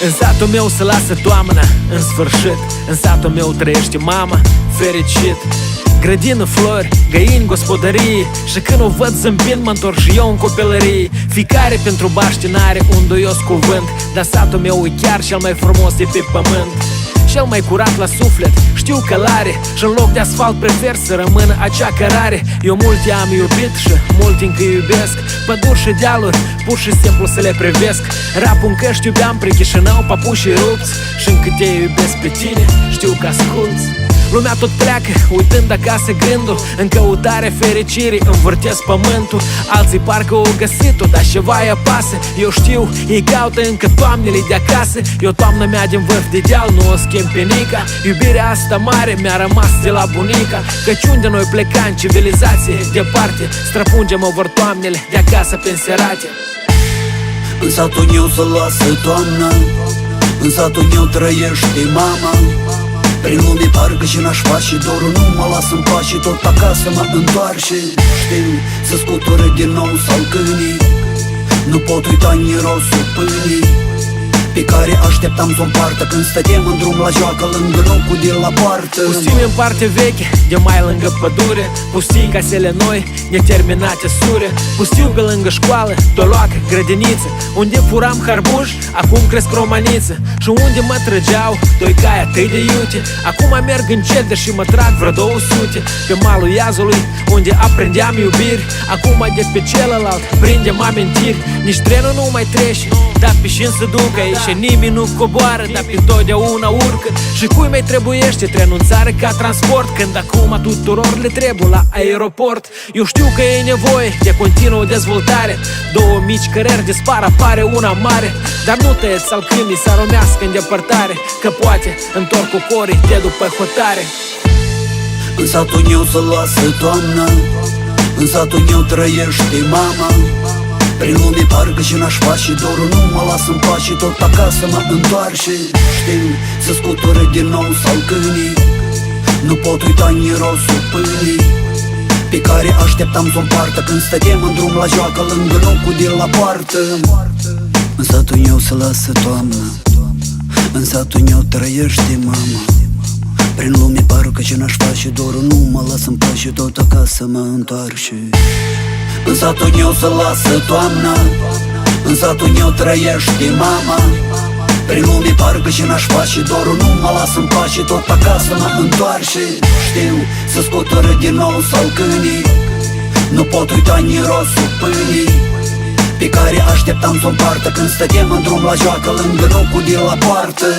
În satul meu se lasă toamna, în sfârșit. În satul meu trăiește mama, fericit. Grădină, flori, găini, gospodărie. Și când o văd zâmbind, mă întorc și eu în copilărie. Fiecare pentru baște n-are un duios cuvânt, dar satul meu e chiar cel mai frumos de pe pământ. Cel mai curat la suflet, știu că l-are. Și în loc de asfalt prefer să rămână acea cărare. Eu multe am iubit și multe încă iubesc. Păduri și dealuri, pur și simplu să le privesc. Rapul în căști iubeam prin Chișinău, papușii rupți. Și încă te iubesc pe tine, știu că asculți. Lumea tot pleacă, uitând acasă gândul. În căutare fericirii învârtesc pământul. Alții parcă o găsit-o, dar ceva îi apasă. Eu știu, ei caută încă toamnele de acasă. Eu toamna mea din vârf de deal nu o schimb pe nica. Iubirea asta mare mi-a rămas de la bunica. Căci unde noi plecam în civilizație departe, străpungem over toamnele de acasă pe înserate. În satul meu se lasă toamna, în satul meu trăiește mama. Prin lume parcă și n-aș face dorul, nu mă las în pace, tot acasă mă întoarce. Știu, să scutură din nou salcânii, nu pot uita mirosul pâinii pe care așteptam să o împartă când stăteam în drum la joacă lângă locul de la poartă. Pustii în parte veche, de mai lângă pădure. Pustii casele noi, neterminate sure. Pustiu pe lângă școală, doloacă, grădiniță. Unde furam harbuș, acum cresc romaniță. Și unde mă trăgeau, doi cai atât de iute. Acum merg încet, deși mă trag vreo 200. Pe malul Iazului, unde aprindeam iubiri. Acum de pe celălalt, prindem amintiri. Nici trenul nu mai trece, dar pișin se ducă aici. Și nimeni nu coboară, dar pe totdeauna urcă. Și cui mai trebuiește trenul în țară ca transport, când acum tuturor le trebuie la aeroport. Eu știu că e nevoie de continuă dezvoltare. Două mici cărări dispar, apare una mare. Dar nu tăieți salcâmii să romească în depărtare, că poate întorc cu corii de după hotare. În satul meu se lasă toamna, în satul meu trăiește mama. Prin lume parcă și n-aș face dorul, nu mă las în pace, tot acasă mă întoarce. Știu, să scutură din nou salcânii, nu pot uita mirosul pâinii pe care așteptam să o împartă când stăteam în drum la joacă lângă locul de la poartă. În satul meu se lasă toamna, în satul meu trăiește mama. Prin lume parcă și n-aș face dorul, nu mă las în pace, tot acasă mă întoarce. În satul meu se lasă toamna, în satul meu trăiește mama. Prin lume parcă și n-aș face dorul, nu mă las în pace, tot acasă mă întoarce. Știu, să scutură din nou salcânii, nu pot uita mirosul pâinii pe care așteptam să o împartă când stăteam în drum la joacă lângă locul de la poartă.